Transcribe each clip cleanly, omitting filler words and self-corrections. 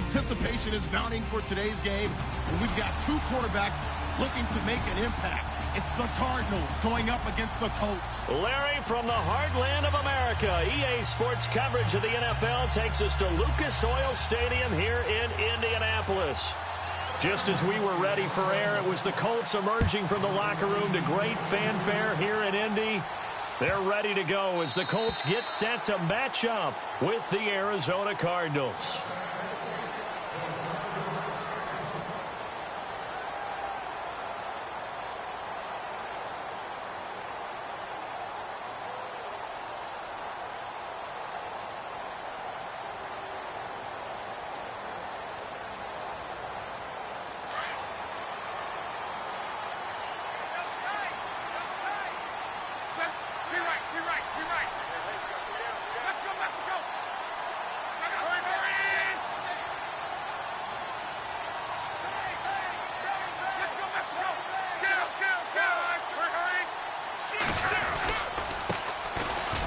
Anticipation is mounting for today's game, and we've got two quarterbacks looking to make an impact. It's the Cardinals going up against the Colts. Larry, from the heartland of America, EA Sports coverage of the NFL takes us to Lucas Oil Stadium here in Indianapolis. Just as we were ready for air, it was the Colts emerging from the locker room to great fanfare here in Indy. They're ready to go as the Colts get set to match up with the Arizona Cardinals.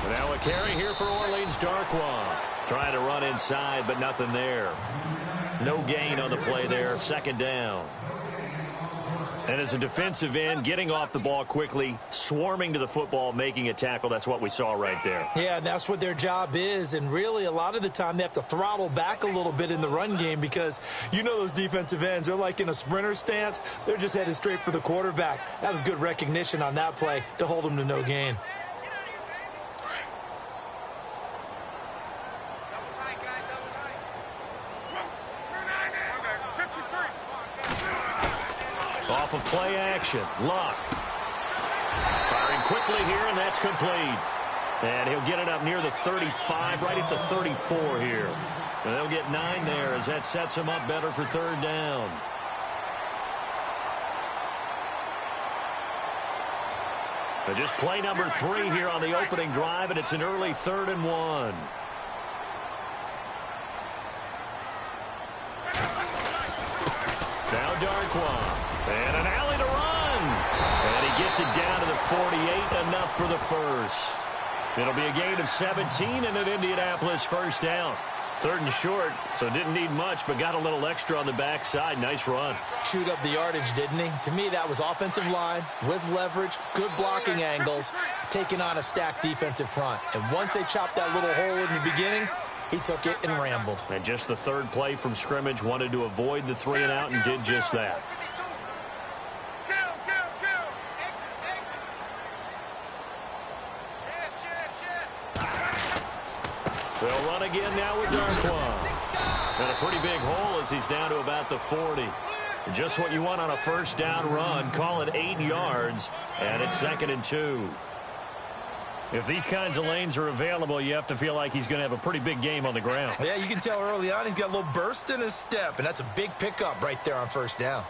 Now a carry here for Orleans Darkwa. Trying to run inside, but nothing there. No gain on the play there. Second down. And as a defensive end, getting off the ball quickly, swarming to the football, making a tackle, that's what we saw right there. Yeah, that's what their job is. And really, a lot of the time, they have to throttle back a little bit in the run game because you know those defensive ends, they're like in a sprinter stance. They're just headed straight for the quarterback. That was good recognition on that play to hold them to no gain. Off of play action, Luck. Firing quickly here, and that's complete. And he'll get it up near the 35, right at the 34 here. And they'll get 9 there as that sets him up better for third down. But just play number 3 here on the opening drive, and it's an early 3rd and 1. Now Darkwa. And an alley to run. And he gets it down to the 48, enough for the first. It'll be a gain of 17 and an Indianapolis first down. 3rd and short, so didn't need much, but got a little extra on the backside. Nice run. Chewed up the yardage, didn't he? To me, that was offensive line with leverage, good blocking angles, taking on a stacked defensive front. And once they chopped that little hole in the beginning, he took it and rambled. And just the 3rd play from scrimmage, wanted to avoid the 3 and out and did just that. They'll run again now with Darkwa. And a pretty big hole as he's down to about the 40. Just what you want on a first down run. Call it 8 yards, and it's 2nd and 2. If these kinds of lanes are available, you have to feel like he's going to have a pretty big game on the ground. Yeah, you can tell early on he's got a little burst in his step, and that's a big pickup right there on first down.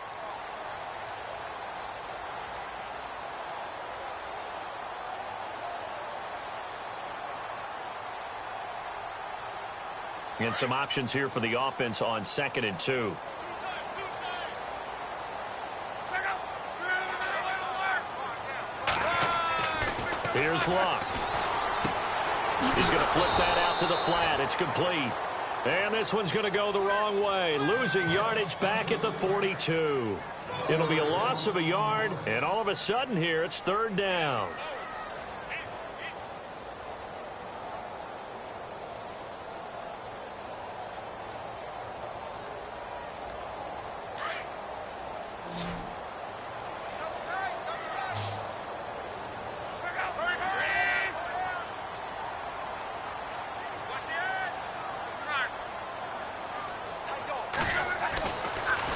And some options here for the offense on 2nd and 2. Here's Luck. He's going to flip that out to the flat. It's complete. And this one's going to go the wrong way. Losing yardage back at the 42. It'll be a loss of a yard, and all of a sudden here it's 3rd down.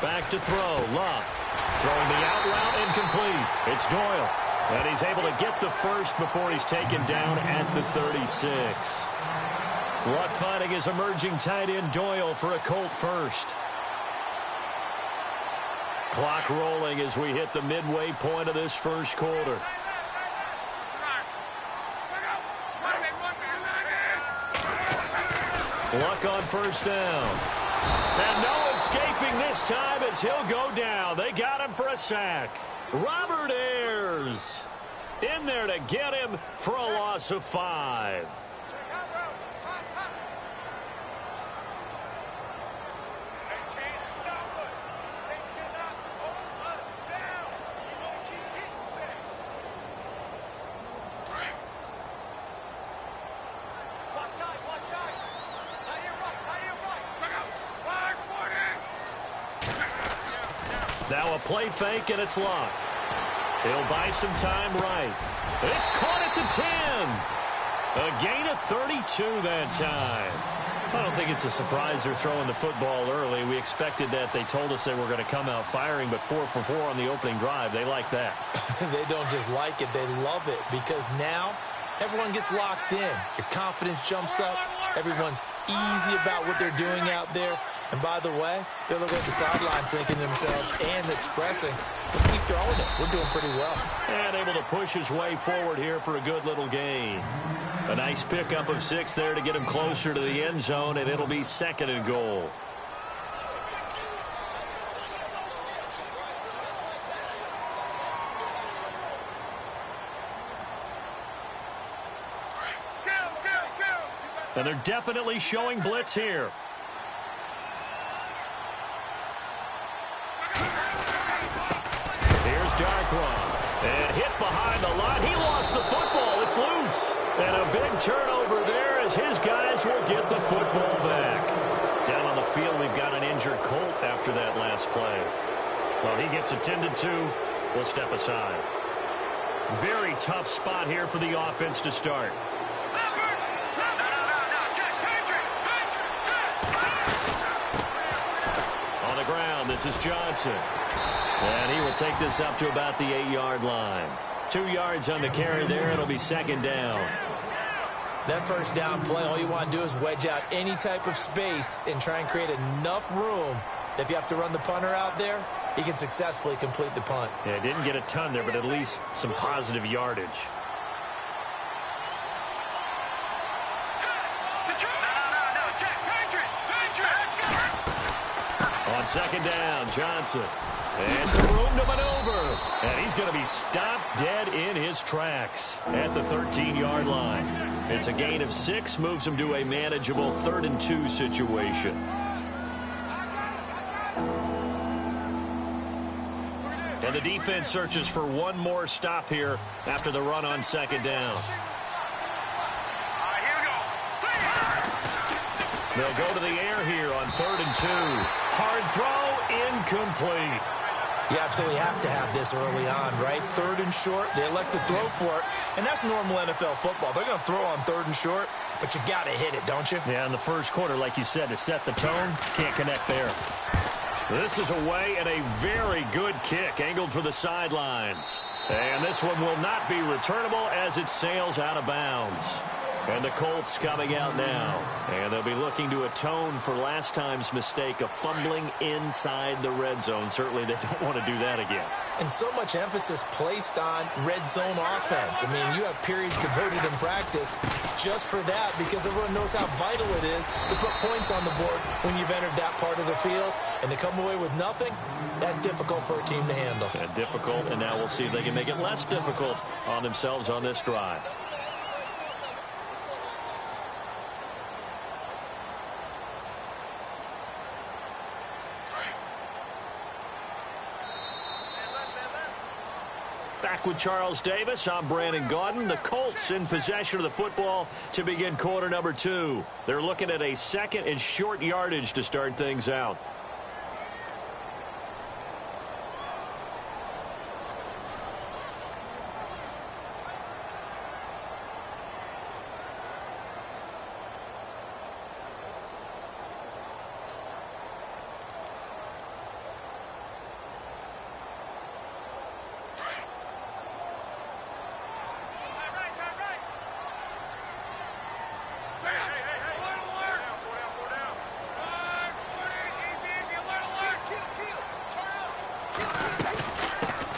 Back to throw. Luck. Throwing the out route incomplete. It's Doyle. And he's able to get the first before he's taken down at the 36. Luck finding his emerging tight end Doyle for a Colt first. Clock rolling as we hit the midway point of this first quarter. Luck on first down. And no escaping this time as he'll go down. They got him for a sack. Robert Ayers in there to get him for a loss of 5. Now a play fake, and it's locked. He'll buy some time right. It's caught at the 10. A gain of 32 that time. I don't think it's a surprise they're throwing the football early. We expected that. They told us they were going to come out firing, but 4 for 4 on the opening drive. They like that. They don't just like it. They love it because now everyone gets locked in. Your confidence jumps up. Everyone's easy about what they're doing out there. And by the way, they're looking at the sidelines thinking to themselves and expressing, let's keep throwing it. We're doing pretty well. And able to push his way forward here for a good little gain. A nice pickup of 6 there to get him closer to the end zone, and it'll be 2nd and goal. And they're definitely showing blitz here. Here's Darkwa. And hit behind the line. He lost the football. It's loose. And a big turnover there as his guys will get the football back. Down on the field, we've got an injured Colt after that last play. Well, he gets attended to. We'll step aside. Very tough spot here for the offense to start. On the ground, this is Johnson. And he will take this up to about the 8-yard line. 2 yards on the carry there. It'll be 2nd down. That first down play, all you want to do is wedge out any type of space and try and create enough room that if you have to run the punter out there, he can successfully complete the punt. Yeah, didn't get a ton there, but at least some positive yardage. On 2nd down, Johnson. And some room to maneuver. And he's going to be stopped dead in his tracks at the 13-yard line. It's a gain of 6, moves him to a manageable 3rd and 2 situation. And the defense searches for one more stop here after the run on 2nd down. They'll go to the air here on 3rd and 2. Hard throw, incomplete. You absolutely have to have this early on, right? 3rd and short, they elect to throw for it, and that's normal NFL football. They're going to throw on 3rd and short, but you got to hit it, don't you? Yeah, in the first quarter, like you said, to set the tone, can't connect there. This is away and a very good kick, angled for the sidelines. And this one will not be returnable as it sails out of bounds. And the Colts coming out now. And they'll be looking to atone for last time's mistake of fumbling inside the red zone. Certainly they don't want to do that again. And so much emphasis placed on red zone offense. I mean, you have periods devoted in practice just for that because everyone knows how vital it is to put points on the board when you've entered that part of the field. And to come away with nothing, that's difficult for a team to handle. And difficult, and now we'll see if they can make it less difficult on themselves on this drive. Back with Charles Davis, I'm Brandon Gaudin. The Colts in possession of the football to begin quarter number 2. They're looking at a 2nd and short yardage to start things out.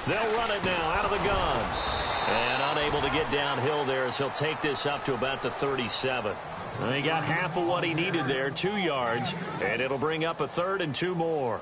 They'll run it now out of the gun. And unable to get downhill there as he'll take this up to about the 37. He got half of what he needed there, 2 yards, and it'll bring up a 3rd and 2 more.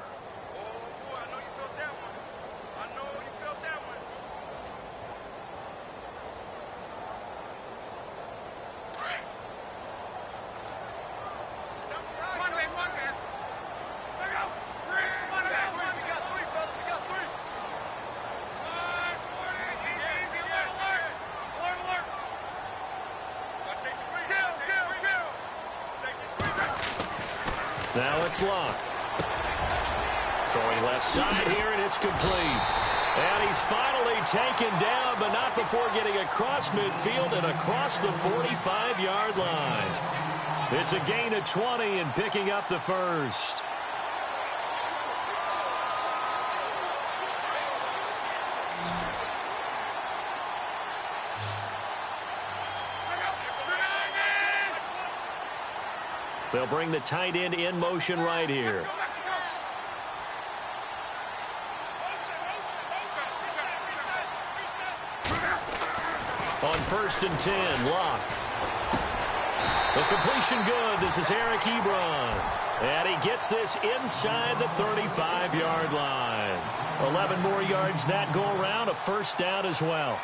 Now it's locked. Throwing left side here, and it's complete. And he's finally taken down, but not before getting across midfield and across the 45-yard line. It's a gain of 20 and picking up the first. They'll bring the tight end in motion right here. On 1st and 10, Locke. The completion good. This is Eric Ebron. And he gets this inside the 35-yard line. 11 more yards that go around, a first down as well.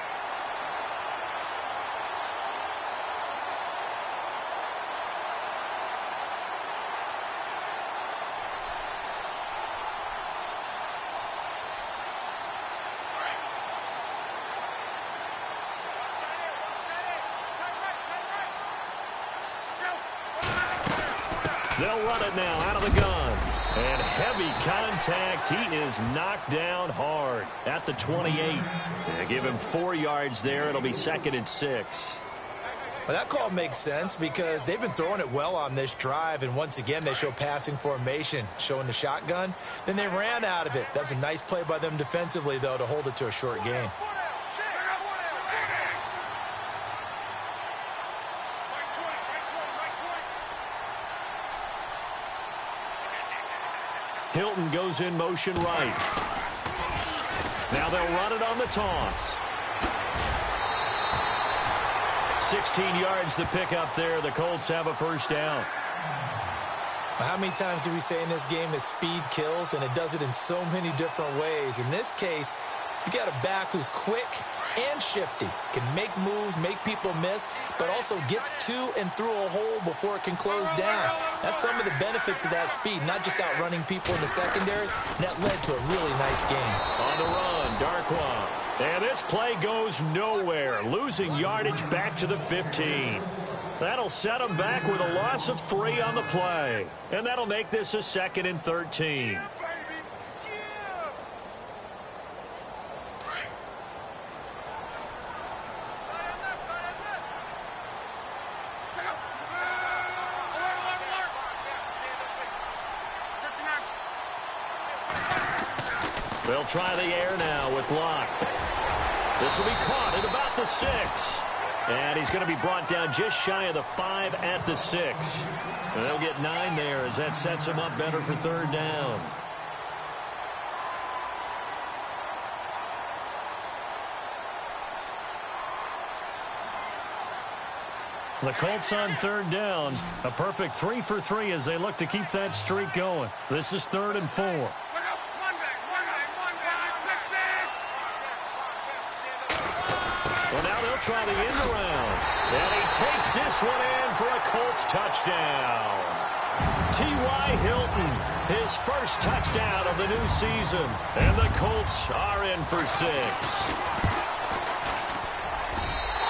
They'll run it now out of the gun. And heavy contact. He is knocked down hard at the 28. They give him 4 yards there. It'll be 2nd and 6. Well, that call makes sense because they've been throwing it well on this drive, and once again they show passing formation, showing the shotgun. Then they ran out of it. That was a nice play by them defensively, though, to hold it to a short gain. Hilton goes in motion right. Now they'll run it on the toss. 16 yards the pickup there. The Colts have a first down. How many times do we say in this game that speed kills, and it does it in so many different ways? In this case, you got a back who's quick and shifty, can make moves, make people miss, but also gets to and through a hole before it can close down. That's some of the benefits of that speed, not just outrunning people in the secondary. And that led to a really nice game. On the run, Darkwa. And this play goes nowhere, losing yardage back to the 15. That'll set him back with a loss of 3 on the play. And that'll make this a 2nd and 13. They'll try the air now with Locke. This will be caught at about the 6. And he's going to be brought down just shy of the 5 at the 6. And they'll get 9 there as that sets him up better for 3rd down. The Colts on 3rd down. A perfect 3 for 3 as they look to keep that streak going. This is 3rd and 4. Well, now they'll try the end around. And he takes this one in for a Colts touchdown. T.Y. Hilton, his first touchdown of the new season. And the Colts are in for 6.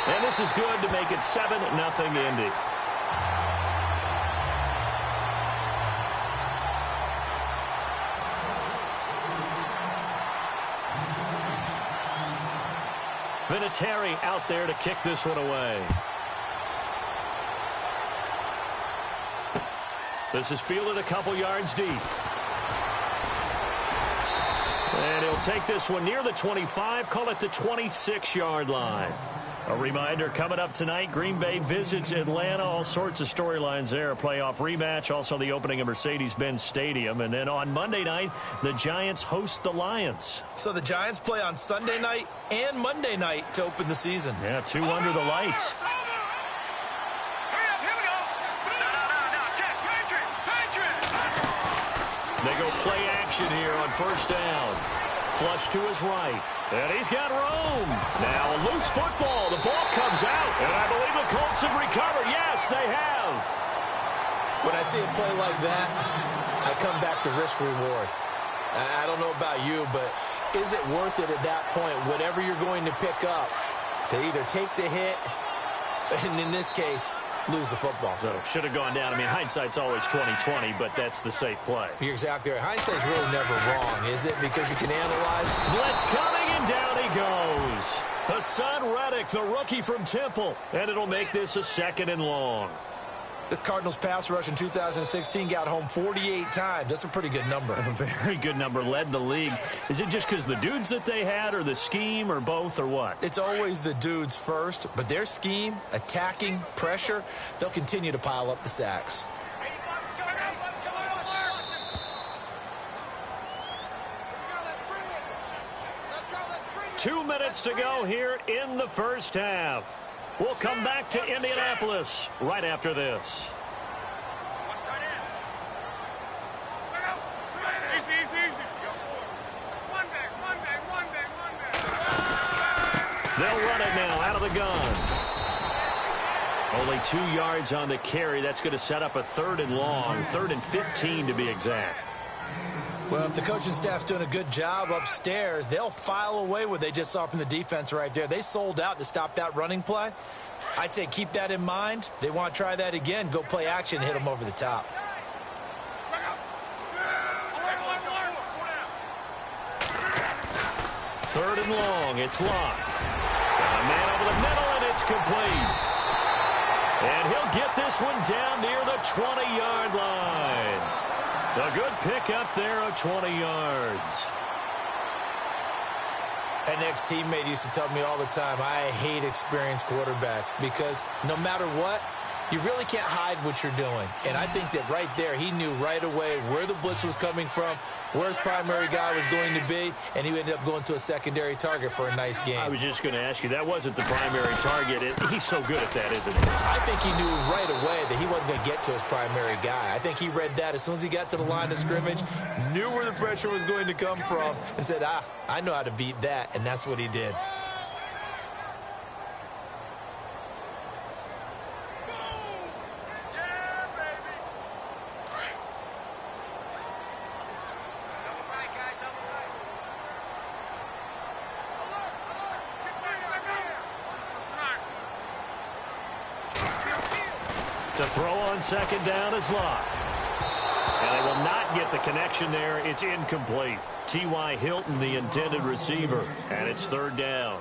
And this is good to make it 7-0 Indy. Vinatieri out there to kick this one away. This is fielded a couple yards deep. And he'll take this one near the 25, call it the 26-yard line. A reminder, coming up tonight, Green Bay visits Atlanta. All sorts of storylines there. A playoff rematch, also the opening of Mercedes-Benz Stadium. And then on Monday night, the Giants host the Lions. So the Giants play on Sunday night and Monday night to open the season. Yeah, 2 under the lights. They go play action here on 1st down. Flush to his right. And he's got room. Now a loose football. The ball comes out. And I believe the Colts have recovered. Yes, they have. When I see a play like that, I come back to risk reward. I don't know about you, but is it worth it at that point, whatever you're going to pick up, to either take the hit, and in this case, lose the football. So should have gone down. I mean, hindsight's always 20/20, but that's the safe play. You're exactly right. Hindsight's really never wrong, is it? Because you can analyze. Blitz coming, and down he goes. Hassan Reddick, the rookie from Temple, and it'll make this a 2nd and long. This Cardinals pass rush in 2016 got home 48 times. That's a pretty good number. A very good number, led the league. Is it just because the dudes that they had, or the scheme, or both, or what? It's always the dudes first, but their scheme, attacking, pressure, they'll continue to pile up the sacks. Two minutes to go here in the first half. We'll come back to Indianapolis right after this. They'll run it now out of the gun. Only 2 yards on the carry. That's going to set up a 3rd and long, 3rd and 15 to be exact. Well, if the coaching staff's doing a good job upstairs, they'll file away what they just saw from the defense right there. They sold out to stop that running play. I'd say keep that in mind. They want to try that again. Go play action, hit them over the top. 3rd and long. It's locked. Got a man over the middle, and it's complete. And he'll get this one down near the 20-yard line. A good pick up there of 20 yards. An ex-teammate used to tell me all the time, I hate experienced quarterbacks because no matter what, you really can't hide what you're doing. And I think that right there, he knew right away where the blitz was coming from, where his primary guy was going to be, and he ended up going to a secondary target for a nice game. I was just going to ask you, that wasn't the primary target. He's so good at that, isn't he? I think he knew right away that he wasn't going to get to his primary guy. I think he read that as soon as he got to the line of scrimmage, knew where the pressure was going to come from, and said, I know how to beat that, and that's what he did. To throw on 2nd down is locked. And they will not get the connection there. It's incomplete. T.Y. Hilton, the intended receiver. And it's 3rd down.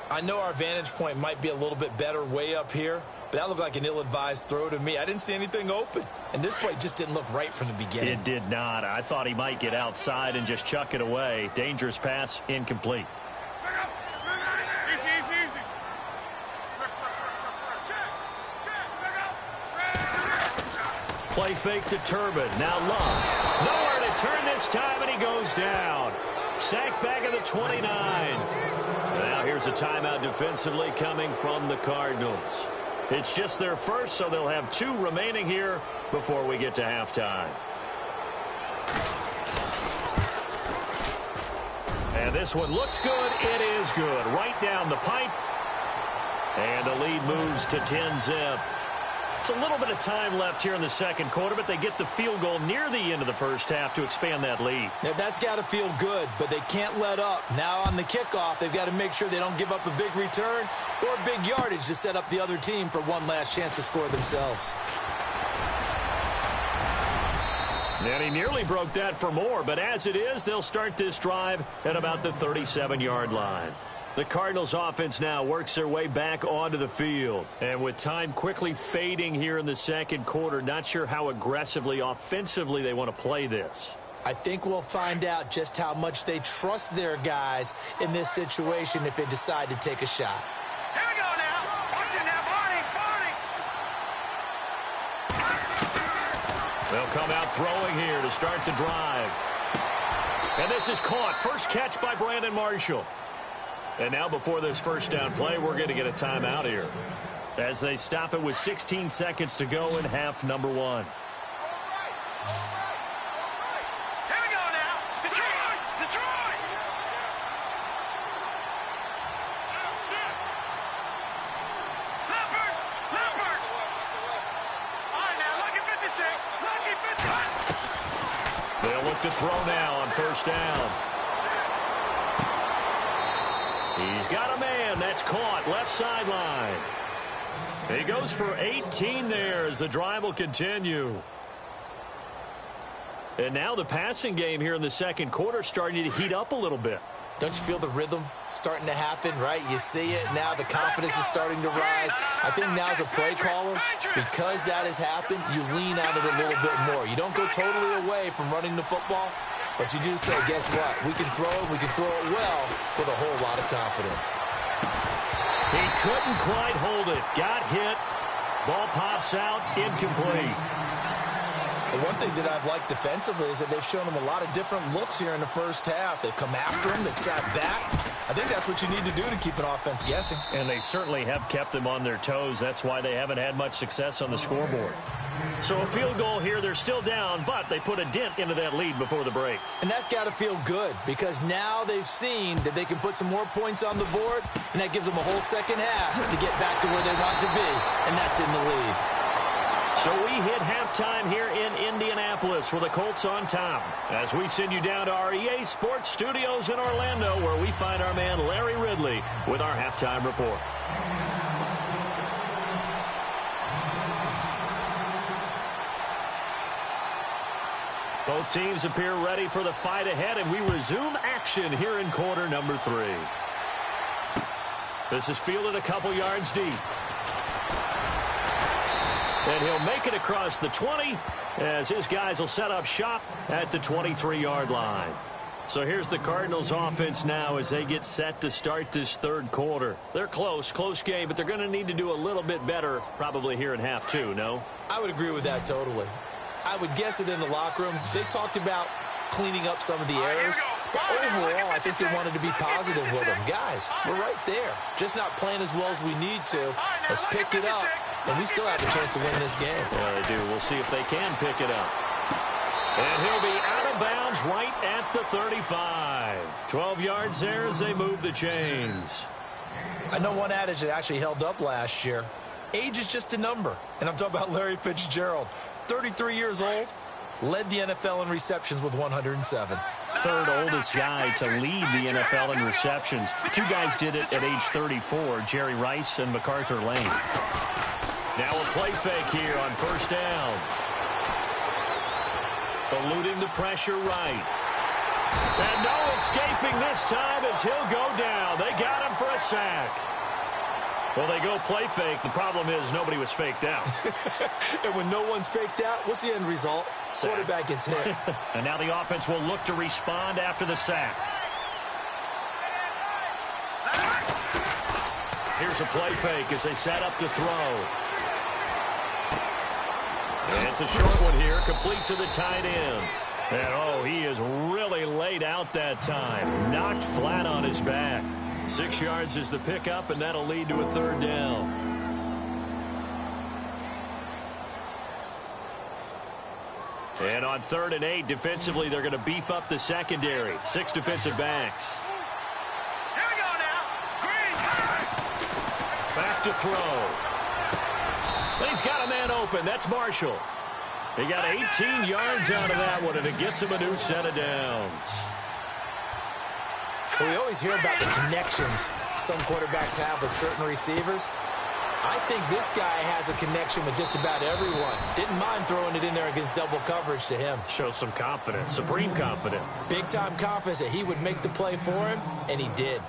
I know our vantage point might be a little bit better way up here, but that looked like an ill-advised throw to me. I didn't see anything open. And this play just didn't look right from the beginning. It did not. I thought he might get outside and just chuck it away. Dangerous pass, incomplete. Play fake to Turbin. Now Love. Nowhere to turn this time, and he goes down. Sacked back at the 29. Now here's a timeout defensively coming from the Cardinals. It's just their first, so they'll have 2 remaining here before we get to halftime. And this one looks good. It is good. Right down the pipe. And the lead moves to 10-zip. It's a little bit of time left here in the 2nd quarter, but they get the field goal near the end of the first half to expand that lead. Now, that's got to feel good, but they can't let up. Now on the kickoff, they've got to make sure they don't give up a big return or big yardage to set up the other team for one last chance to score themselves. And he nearly broke that for more, but as it is, they'll start this drive at about the 37-yard line. The Cardinals offense now works their way back onto the field. And with time quickly fading here in the 2nd quarter, not sure how aggressively, offensively they want to play this. I think we'll find out just how much they trust their guys in this situation if they decide to take a shot. Here we go now. Watch it now, Barney. They'll come out throwing here to start the drive. And this is caught. First catch by Brandon Marshall. And now before this first down play, we're going to get a timeout here as they stop it with 16 seconds to go in half number 1. Here we go now. Detroit! Detroit! Leopard! Leopard! All right, now, lucky 56. Lucky 56. They'll look to throw now on first down. He's got a man. That's caught. Left sideline. He goes for 18 there as the drive will continue. And now the passing game here in the second quarter starting to heat up a little bit. Don't you feel the rhythm starting to happen, right? You see it now. The confidence is starting to rise. I think now as a play caller, because that has happened, you lean on it a little bit more. You don't go totally away from running the football, but you do say, guess what? We can throw it. We can throw it well with a whole lot of confidence. He couldn't quite hold it. Got hit. Ball pops out. Incomplete. The one thing that I've liked defensively is that they've shown him a lot of different looks here in the first half. They've come after him. They've sat back. I think that's what you need to do to keep an offense guessing. And they certainly have kept them on their toes. That's why they haven't had much success on the scoreboard. So a field goal here. They're still down, but they put a dent into that lead before the break. And that's got to feel good because now they've seen that they can put some more points on the board, and that gives them a whole second half to get back to where they want to be, and that's in the lead. So we hit halftime here in Indianapolis with the Colts on top as we send you down to our EA Sports Studios in Orlando where we find our man Larry Ridley with our halftime report. Both teams appear ready for the fight ahead, and we resume action here in quarter number 3. This is fielded a couple yards deep. And he'll make it across the 20 as his guys will set up shop at the 23-yard line. So here's the Cardinals offense now as they get set to start this third quarter. They're close game, but they're going to need to do a little bit better probably here in half 2, no? I would agree with that totally. I would guess it in the locker room. They talked about cleaning up some of the errors, but overall I think they wanted to be positive with them. Guys, we're right there. Just not playing as well as we need to. Let's pick it up, and we still have a chance to win this game. Yeah, they do. We'll see if they can pick it up. And he'll be out of bounds right at the 35. 12 yards there as they move the chains. I know one adage that actually held up last year. Age is just a number, and I'm talking about Larry Fitzgerald. 33 years old, led the NFL in receptions with 107. Third oldest guy to lead the NFL in receptions. Two guys did it at age 34, Jerry Rice and MacArthur Lane. Now a play fake here on first down. Eluding the pressure right. And no escaping this time as he'll go down. They got him for a sack. Well, they go play fake. The problem is nobody was faked out. And when no one's faked out, what's the end result? Sack. Quarterback gets hit. And now the offense will look to respond after the sack. Here's a play fake as they set up to throw. And it's a short one here, complete to the tight end. And, oh, he is really laid out that time. Knocked flat on his back. 6 yards is the pickup, and that'll lead to a third down. And on 3rd and 8, defensively, they're going to beef up the secondary. 6 defensive backs. Here we go now. Green. Back to throw. But he's got a man open. That's Marshall. He got 18 yards out of that one, and it gets him a new set of downs. Well, we always hear about the connections some quarterbacks have with certain receivers. I think this guy has a connection with just about everyone. Didn't mind throwing it in there against double coverage to him. Shows some confidence, supreme confidence. Big-time confidence that he would make the play for him, and he did.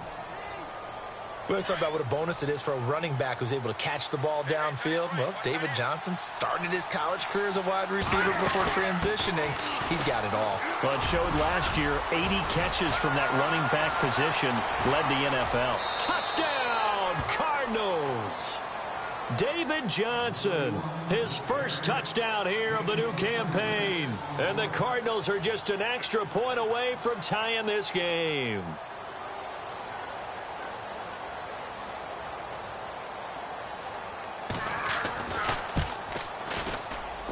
We always talk about what a bonus it is for a running back who's able to catch the ball downfield. Well, David Johnson started his college career as a wide receiver before transitioning. He's got it all. Well, it showed last year 80 catches from that running back position led the NFL. Touchdown, Cardinals! David Johnson, his first touchdown here of the new campaign. And the Cardinals are just an extra point away from tying this game.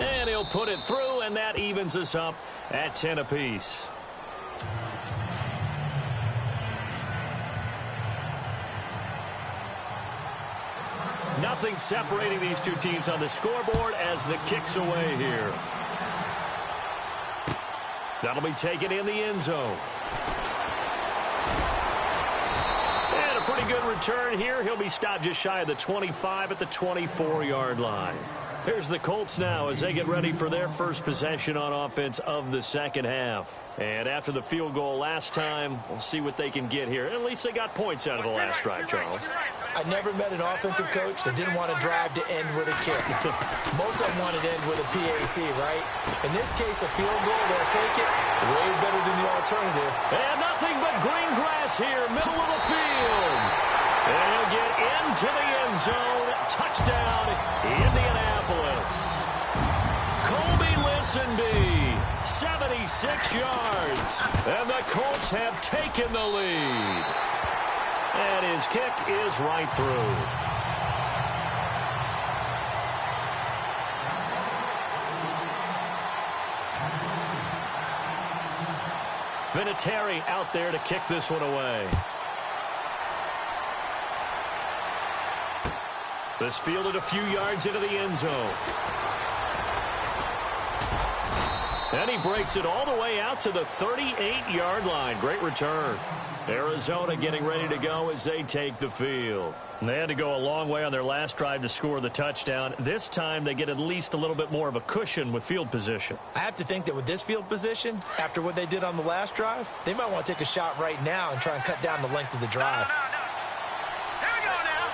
And he'll put it through, and that evens us up at 10 apiece. Nothing separating these two teams on the scoreboard as the kick's away here. That'll be taken in the end zone. And a pretty good return here. He'll be stopped just shy of the 25 at the 24-yard line. Here's the Colts now as they get ready for their first possession on offense of the second half. And after the field goal last time, we'll see what they can get here. At least they got points out of the last drive, Charles. I never met an offensive coach that didn't want to drive to end with a kick. Most of them wanted to end with a PAT, right? In this case, a field goal, they'll take it. Way better than the alternative. And nothing but green grass here, middle of the field. And he'll get into the end zone. Touchdown, Indianapolis. Colby Listenby, 76 yards. And the Colts have taken the lead. And his kick is right through. Vinatieri out there to kick this one away. This fielded a few yards into the end zone. And he breaks it all the way out to the 38-yard line. Great return. Arizona getting ready to go as they take the field. And they had to go a long way on their last drive to score the touchdown. This time they get at least a little bit more of a cushion with field position. I have to think that with this field position, after what they did on the last drive, they might want to take a shot right now and try and cut down the length of the drive. Here we go now.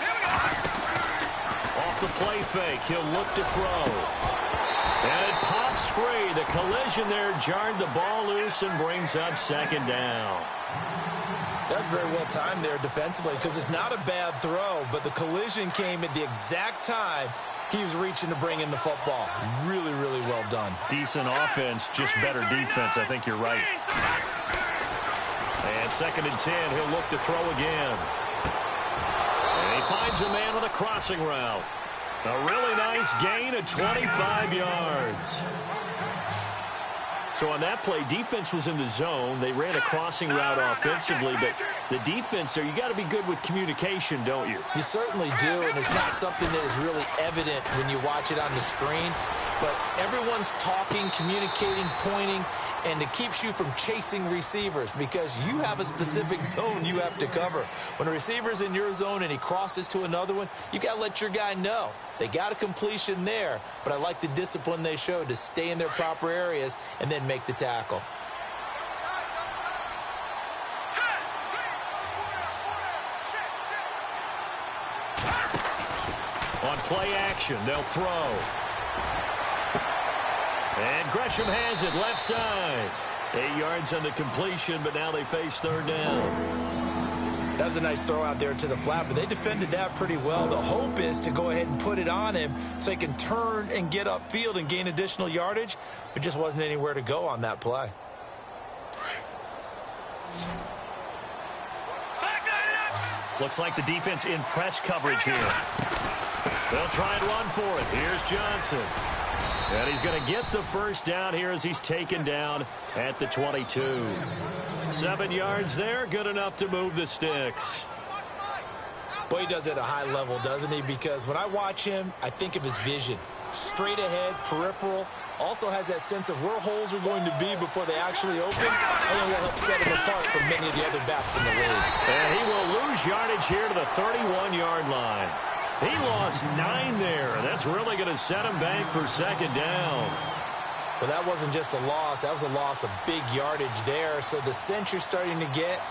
Here we go. Off the play fake, he'll look to throw. And it pops free. The collision there jarred the ball loose and brings up second down. That's very well timed there defensively because it's not a bad throw, but the collision came at the exact time he was reaching to bring in the football. Really, really well done. Decent offense, just better defense. I think you're right. And 2nd and 10, he'll look to throw again. And he finds a man on a crossing route. A really nice gain of 25 yards. So on that play, defense was in the zone. They ran a crossing route offensively, but the defense there, you got to be good with communication, don't you? You certainly do, and it's not something that is really evident when you watch it on the screen. But everyone's talking, communicating, pointing, and it keeps you from chasing receivers because you have a specific zone you have to cover. When a receiver's in your zone and he crosses to another one, you got to let your guy know. They got a completion there, but I like the discipline they showed to stay in their proper areas and then make the tackle. On play action, they'll throw. And Gresham has it left side. 8 yards on the completion, but now they face 3rd down. That was a nice throw out there to the flat, but they defended that pretty well. The hope is to go ahead and put it on him so he can turn and get upfield and gain additional yardage. There just wasn't anywhere to go on that play. Looks like the defense in press coverage here. They'll try and run for it. Here's Johnson. And he's going to get the first down here as he's taken down at the 22. 7 yards there, good enough to move the sticks. Boy, he does it at a high level, doesn't he? Because when I watch him, I think of his vision. Straight ahead, peripheral. Also has that sense of where holes are going to be before they actually open. And it will help set him apart from many of the other backs in the league. And he will lose yardage here to the 31-yard line. He lost 9 there. That's really going to set him back for 2nd down. Well, that wasn't just a loss. That was a loss of big yardage there. So the sense you're starting to get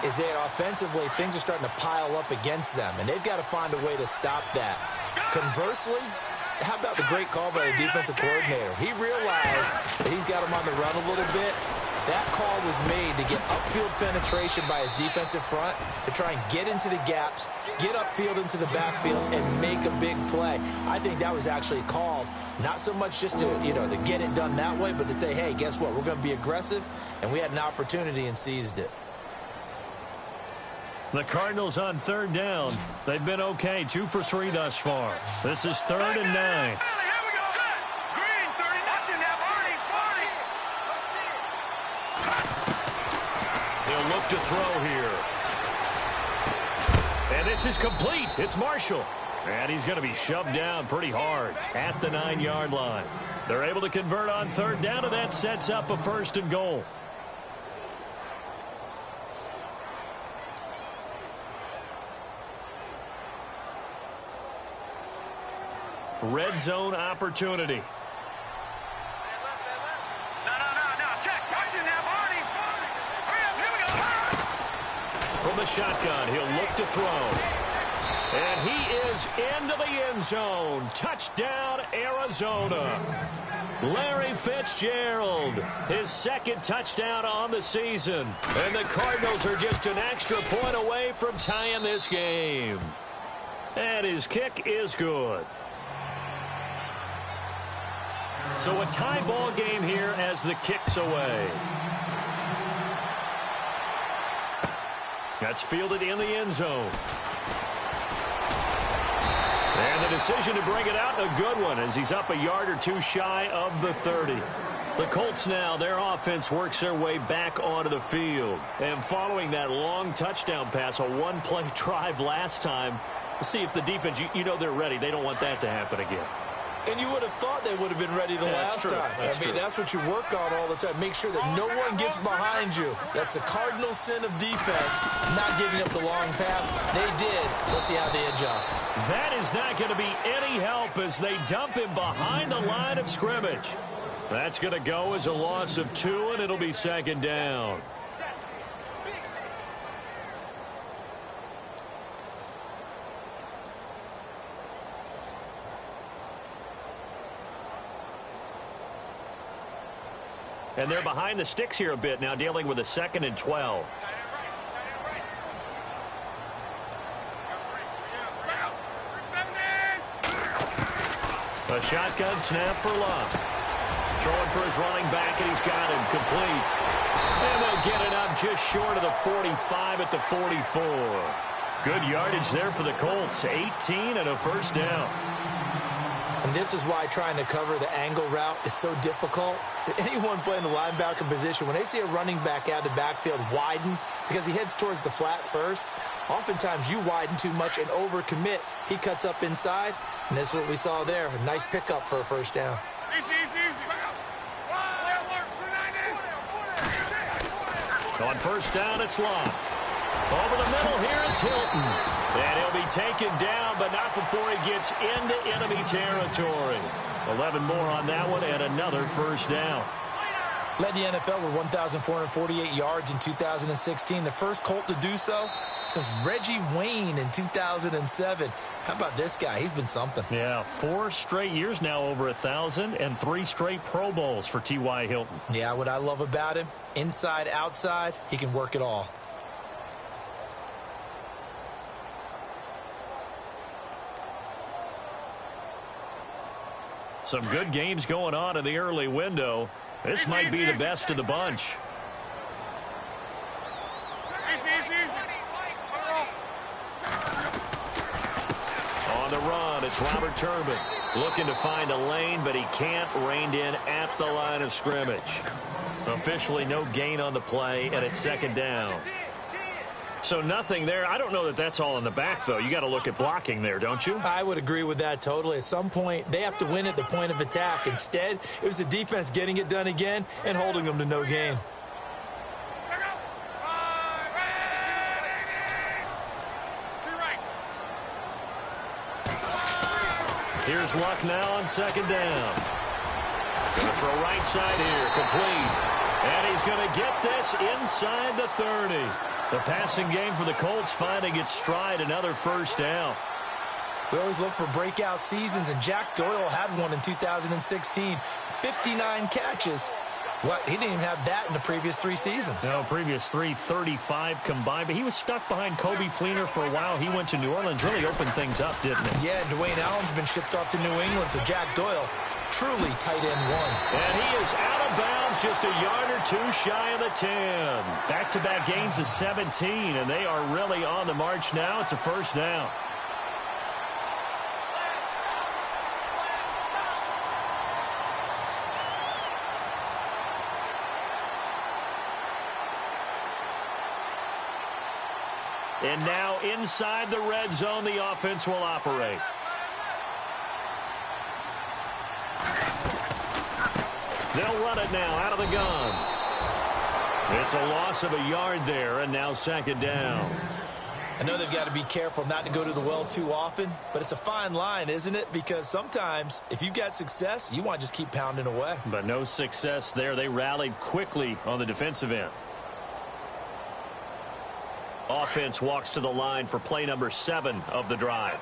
is that offensively, things are starting to pile up against them, and they've got to find a way to stop that. Conversely, how about the great call by the defensive coordinator? He realized that he's got him on the run a little bit. That call was made to get upfield penetration by his defensive front to try and get into the gaps, get upfield into the backfield, and make a big play. I think that was actually called not so much just to, to get it done that way, but to say, hey, guess what? We're going to be aggressive, and we had an opportunity and seized it. The Cardinals on 3rd down. They've been okay, 2 for 3 thus far. This is 3rd and 9. He'll look to throw here. And this is complete. It's Marshall. And he's going to be shoved down pretty hard at the 9-yard line. They're able to convert on 3rd down, and that sets up a 1st and goal. red zone opportunity. No. Check. Watch it now, Barney. Hurry up. Here we go. From the shotgun, he'll look to throw. And he is into the end zone. Touchdown, Arizona. Larry Fitzgerald, his second touchdown on the season. And the Cardinals are just an extra point away from tying this game. And his kick is good. So a tie ball game here as the kick's away. That's fielded in the end zone. And the decision to bring it out, a good one, as he's up a yard or two shy of the 30. The Colts now, their offense works their way back onto the field. And following that long touchdown pass, a one-play drive last time, we'll see if the defense, you know they're ready. They don't want that to happen again. And you would have thought they would have been ready the last time. That's what you work on all the time. Make sure that no one gets behind you. That's the cardinal sin of defense, not giving up the long pass. They did. Let's see how they adjust. That is not going to be any help as they dump him behind the line of scrimmage. That's going to go as a loss of 2, and it'll be second down. And they're behind the sticks here a bit now, dealing with a 2nd and 12. A shotgun snap for Love. Throwing for his running back, and he's got him complete. And they'll get it up just short of the 45 at the 44. Good yardage there for the Colts. 18 and a first down. And this is why trying to cover the angle route is so difficult. Anyone playing the linebacker position, when they see a running back out of the backfield widen because he heads towards the flat first, oftentimes you widen too much and overcommit. He cuts up inside, and this is what we saw there. A nice pickup for a first down. On first down, it's Love. Over the middle here, it's Hilton. And he'll be taken down, but not before he gets into enemy territory. 11 more on that one, and another first down. Led the NFL with 1,448 yards in 2016. The first Colt to do so since Reggie Wayne in 2007. How about this guy? He's been something. Yeah, 4 straight years now over 1,000 and 3 straight Pro Bowls for T.Y. Hilton. Yeah, what I love about him, inside, outside, he can work it all. Some good games going on in the early window. This might be the best of the bunch. On the run, it's Robert Turbin. Looking to find a lane, but he can't. Reined in at the line of scrimmage. Officially no gain on the play, and it's second down. So nothing there. I don't know that that's all in the back, though. You got to look at blocking there, don't you? I would agree with that totally. At some point, they have to win at the point of attack. Instead, it was the defense getting it done again and holding them to no gain. Here's Luck now on second down. Going to throw right side here, complete. And he's going to get this inside the 30. The passing game for the Colts finding its stride, another first down. We always look for breakout seasons, and Jack Doyle had one in 2016. 59 catches. What? He didn't even have that in the previous 3 seasons. No, previous 3, 35 combined. But he was stuck behind Kobe Fleener for a while. He went to New Orleans, really opened things up, didn't he? Yeah, Dwayne Allen's been shipped off to New England, so Jack Doyle, truly tight end 1. And he is out of bounds, just a yard or 2 shy of the 10. Back-to-back gains of 17, and they are really on the march now. It's a first down. And now inside the red zone, the offense will operate. They'll run it now out of the gun. It's a loss of a yard there, and now second down. I know they've got to be careful not to go to the well too often, but it's a fine line, isn't it? Because sometimes if you've got success, you want to just keep pounding away. But no success there. They rallied quickly on the defensive end. Offense walks to the line for play number 7 of the drive.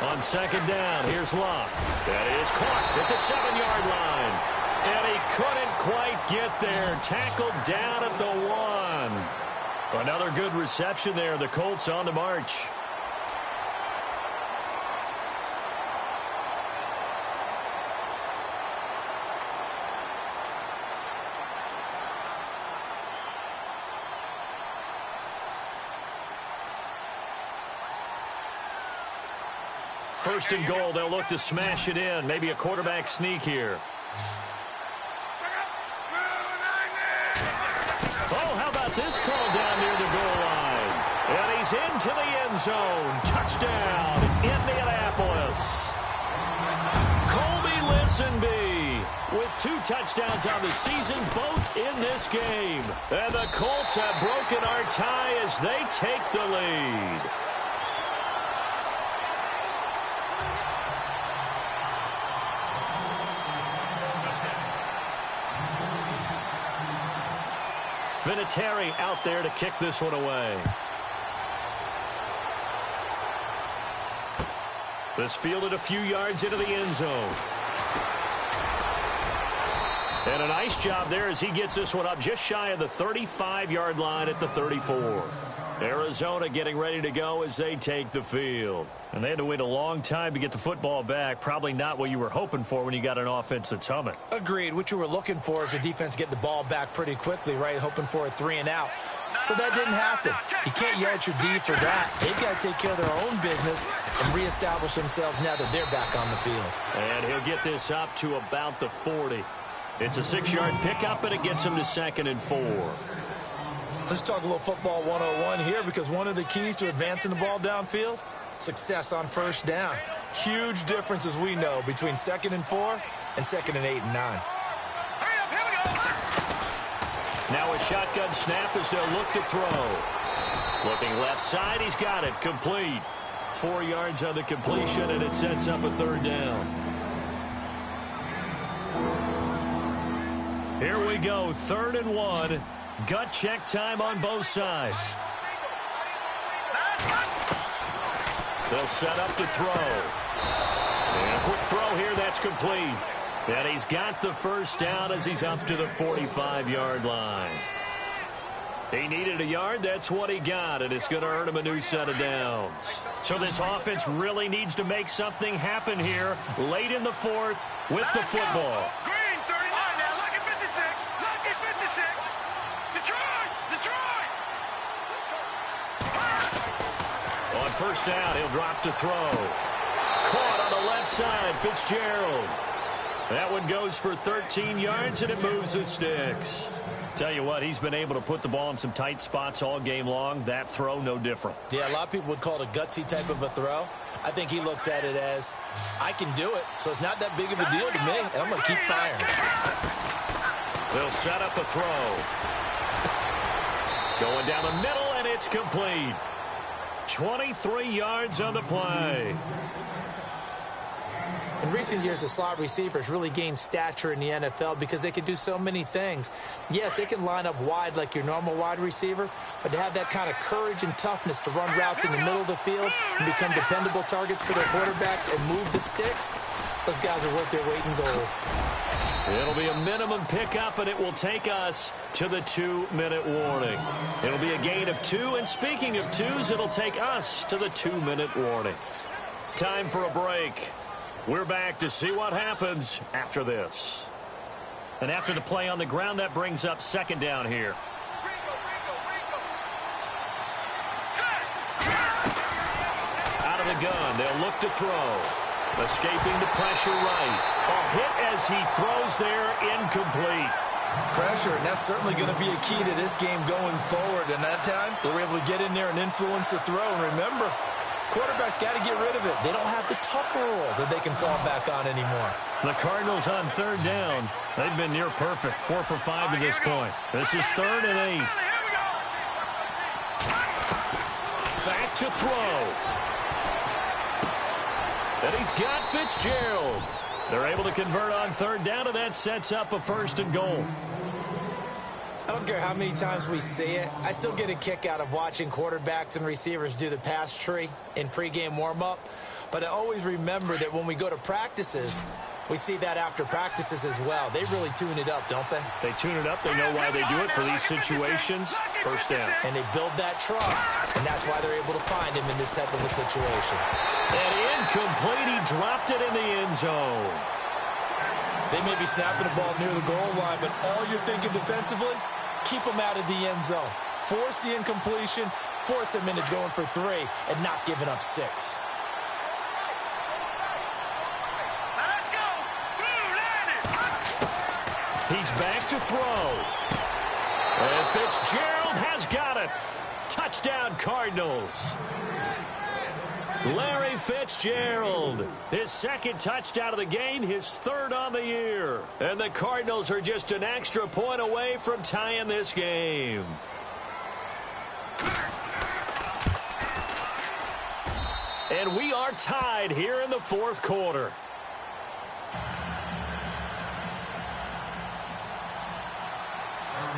On second down, here's Locke. That is caught at the 7-yard line. And he couldn't quite get there. Tackled down at the 1. Another good reception there. The Colts on the march. First and goal, they'll look to smash it in. Maybe a quarterback sneak here. Oh, how about this call down near the goal line? And he's into the end zone. Touchdown, Indianapolis. Colby Listenbee with 2 touchdowns on the season, both in this game. And the Colts have broken our tie as they take the lead. Vinatieri out there to kick this one away. This fielded a few yards into the end zone. And a nice job there as he gets this one up just shy of the 35-yard line at the 34. Arizona getting ready to go as they take the field. And they had to wait a long time to get the football back. Probably not what you were hoping for when you got an offense that's humming. Agreed. What you were looking for is the defense getting the ball back pretty quickly, right? Hoping for a 3 and out. So that didn't happen. You can't yell at your D for that. They've got to take care of their own business and reestablish themselves now that they're back on the field. And he'll get this up to about the 40. It's a 6-yard pickup, and it gets him to 2nd and 4. Let's talk a little football 101 here, because one of the keys to advancing the ball downfield, success on first down. Huge difference, as we know, between 2nd and 4 and 2nd and 8 and 9. Now a shotgun snap as they'll look to throw. Looking left side, he's got it. Complete. 4 yards on the completion, and it sets up a 3rd down. Here we go, 3rd and 1. Gut check time on both sides. They'll set up to throw. And a quick throw here, that's complete. And he's got the first down as he's up to the 45-yard line. He needed a yard, that's what he got, and it's going to earn him a new set of downs. So this offense really needs to make something happen here late in the 4th with the football. Green, 39, now look at 56. Look at 56. Detroit! Detroit! On first down, he'll drop to throw. Caught on the left side, Fitzgerald. That one goes for 13 yards, and it moves the sticks. Tell you what, he's been able to put the ball in some tight spots all game long. That throw, no different. Yeah, a lot of people would call it a gutsy type of a throw. I think he looks at it as, I can do it, so it's not that big of a deal to me, and I'm going to keep firing. They'll set up a throw. Going down the middle, and it's complete. 23 yards on the play. In recent years, the slot receivers really gained stature in the NFL because they can do so many things. Yes, they can line up wide like your normal wide receiver, but to have that kind of courage and toughness to run routes in the middle of the field and become dependable targets for their quarterbacks and move the sticks, those guys are worth their weight in gold. It'll be a minimum pickup, and it will take us to the 2-minute warning. It'll be a gain of 2, and speaking of 2s, it'll take us to the 2-minute warning. Time for a break. We're back to see what happens after this. And after the play on the ground, that brings up 2nd down here. Out of the gun, they'll look to throw. Escaping the pressure right. A hit as he throws there, incomplete. Pressure, and that's certainly going to be a key to this game going forward. And that time, they were able to get in there and influence the throw. And remember, Quarterback's got to get rid of it. They don't have the Tucker rule that they can fall back on anymore. The Cardinals on third down. They've been near perfect, 4 for 5 to this point. This is 3rd and 8. Back to throw. And he's got Fitzgerald. They're able to convert on third down, and that sets up a 1st and goal. I don't care how many times we see it. I still get a kick out of watching quarterbacks and receivers do the pass tree in pregame warm-up. But I always remember that when we go to practices, we see that after practices as well. They really tune it up, don't they? They tune it up. They know why they do it for these situations. 1st down. And they build that trust, and that's why they're able to find him in this type of a situation. And incomplete. He dropped it in the end zone. They may be snapping the ball near the goal line, but all you're thinking defensively, keep them out of the end zone. Force the incompletion, force them into going for 3, and not giving up 6. Let's go. He's back to throw. And Fitzgerald has got it. Touchdown, Cardinals. Larry Fitzgerald, his 2nd touchdown of the game, his 3rd on the year. And the Cardinals are just an extra point away from tying this game. And we are tied here in the 4th quarter.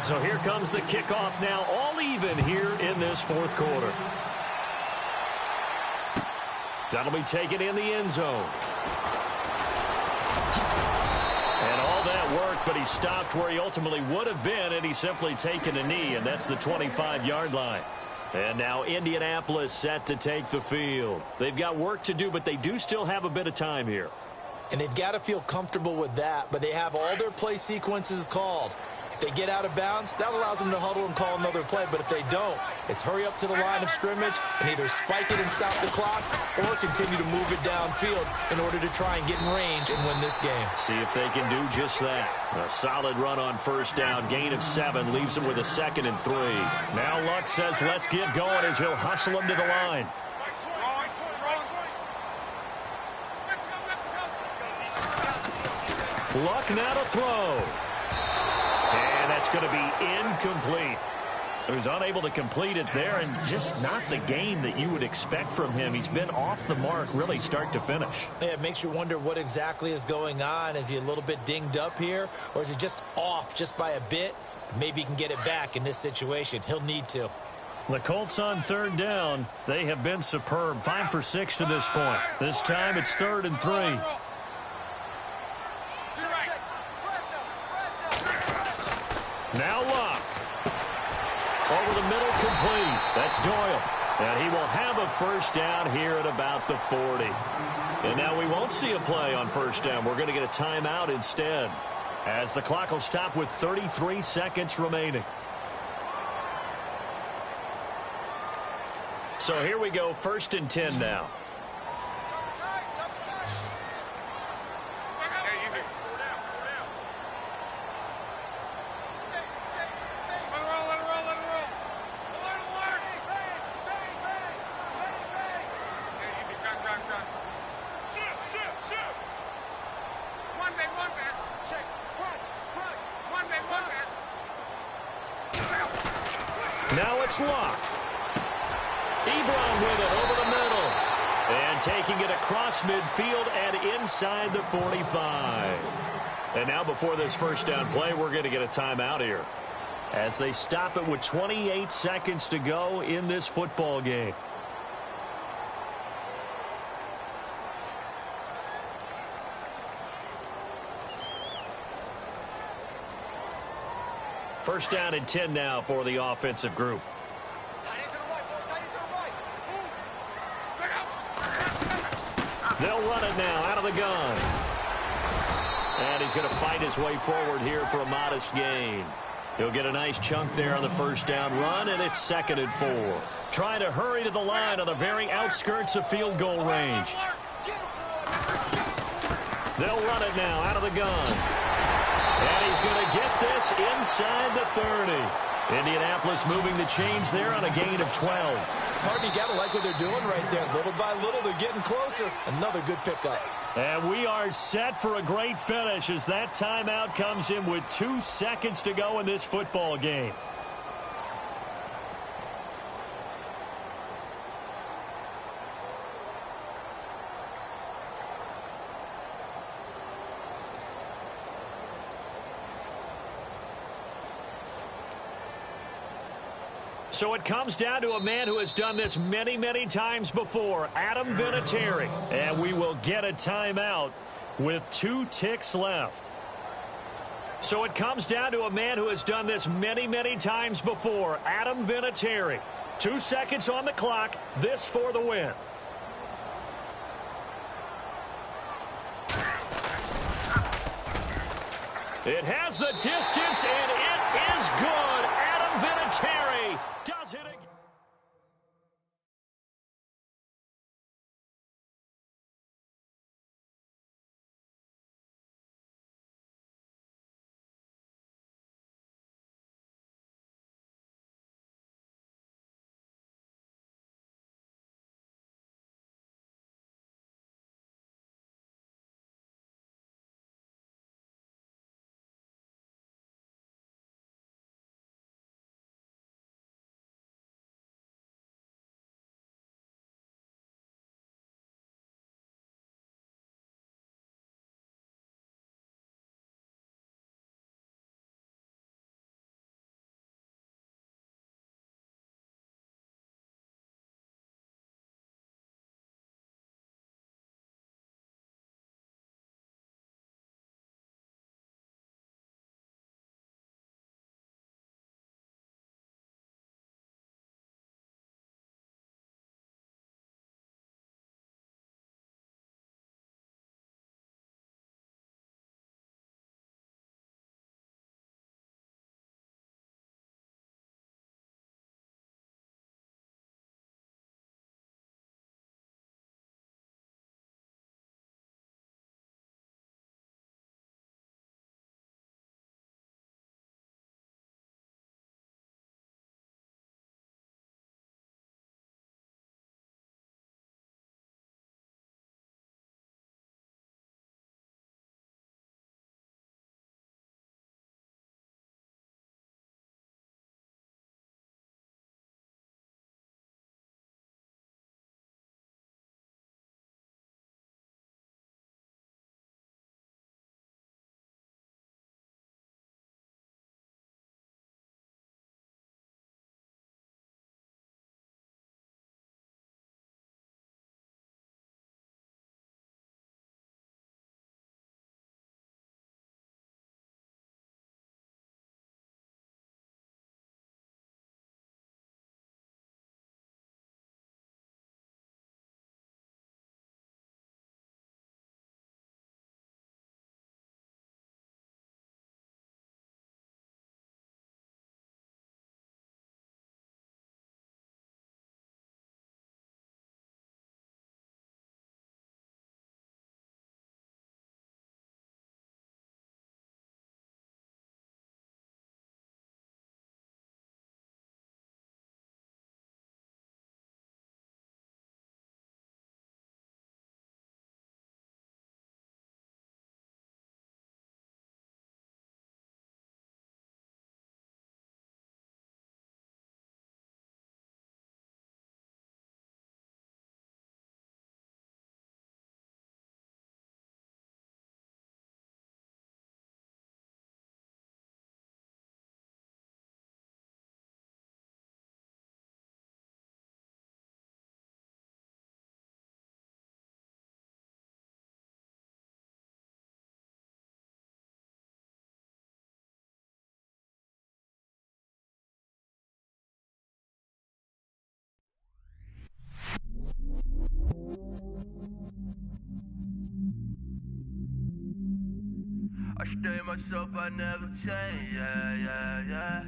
So here comes the kickoff now, all even here in this 4th quarter. That'll be taken in the end zone. And all that work, but he stopped where he ultimately would have been, and he's simply taken a knee, and that's the 25-yard line. And now Indianapolis set to take the field. They've got work to do, but they do still have a bit of time here. And they've got to feel comfortable with that, but they have all their play sequences called. If they get out of bounds, that allows them to huddle and call another play. But if they don't, it's hurry up to the line of scrimmage and either spike it and stop the clock or continue to move it downfield in order to try and get in range and win this game. See if they can do just that. A solid run on 1st down. Gain of 7 leaves them with a 2nd and 3. Now Luck says let's get going as he'll hustle him to the line. Luck now to throw. And that's going to be incomplete. So he's unable to complete it there, and just not the game that you would expect from him. He's been off the mark really start to finish. Yeah, it makes you wonder what exactly is going on. Is he a little bit dinged up here, or is he just off just by a bit? Maybe he can get it back in this situation. He'll need to. The Colts on 3rd down. They have been superb. 5 for 6 to this point. This time it's 3rd and 3. Now Luck. Over the middle, complete. That's Doyle. And he will have a 1st down here at about the 40. And now we won't see a play on 1st down. We're going to get a timeout instead, as the clock will stop with 33 seconds remaining. So here we go, 1st and 10 now. Now it's Luck. Ebron with it over the middle. And taking it across midfield and inside the 45. And now before this 1st down play, we're going to get a timeout here, as they stop it with 28 seconds to go in this football game. First down and 10 now for the offensive group. They'll run it now out of the gun. And he's going to fight his way forward here for a modest gain. He'll get a nice chunk there on the 1st down run, and it's 2nd and 4. Trying to hurry to the line on the very outskirts of field goal range. They'll run it now out of the gun. And he's going to get this inside the 30. Indianapolis moving the chains there on a gain of 12. Partner, you got to like what they're doing right there. Little by little, they're getting closer. Another good pickup. And we are set for a great finish as that timeout comes in with 2 seconds to go in this football game. So it comes down to a man who has done this many, many times before, Adam Vinatieri. And we will get a timeout with 2 ticks left. So it comes down to a man who has done this many, many times before, Adam Vinatieri. 2 seconds on the clock, this for the win. It has the distance, and it is good. Adam Vinatieri does it again. I stay myself, I never change, yeah.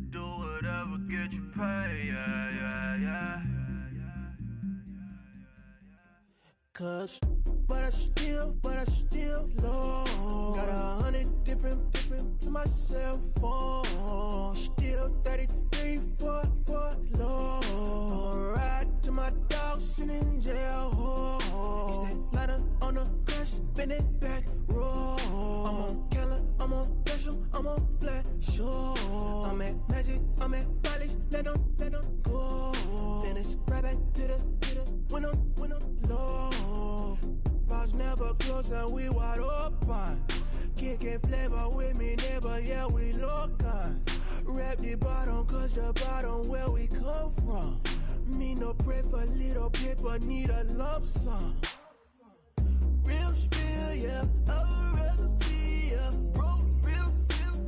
Do whatever, get you paid, yeah. 'Cause but I still low. Got 100 different in my cell phone. Still 33 for low. I'ma ride to my dog sitting in jail. It's that lighter on the grass, bend it back, roll. I'm on Keller, I'm on Special, I'm on Flat Show. I'm at Magic, I'm at Bally's, let them go. Then it's right back to the when I'm low. Bars never close and we wide open. Kicking flavor with me, neighbor, yeah, we local. Rap the bottom, cause the bottom where we come from. Me no pray for little paper, need a lump sum. Real spill, yeah, I'd rather be, yeah. Broke, real,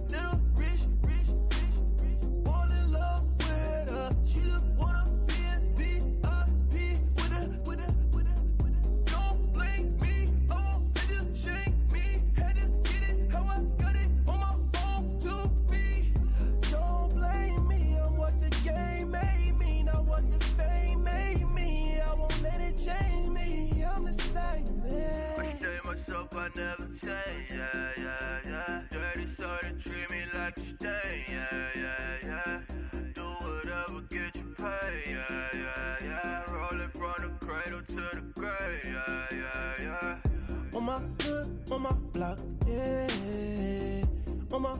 little rich. Fall in love with her, she just wanna be a VIP with her. Don't blame me, oh, they just shame me. Had to get it, how I got it, on my own 2 feet. Don't blame me, I'm what the game made me, not what the fame made me. I won't let it change me, I'm the same man. I say myself, I never change, yeah. Dirty so they treat me like a stain, yeah. Do whatever, get you paid, yeah. Rolling from the cradle to the grave, yeah. On my hood, on my block, yeah. On my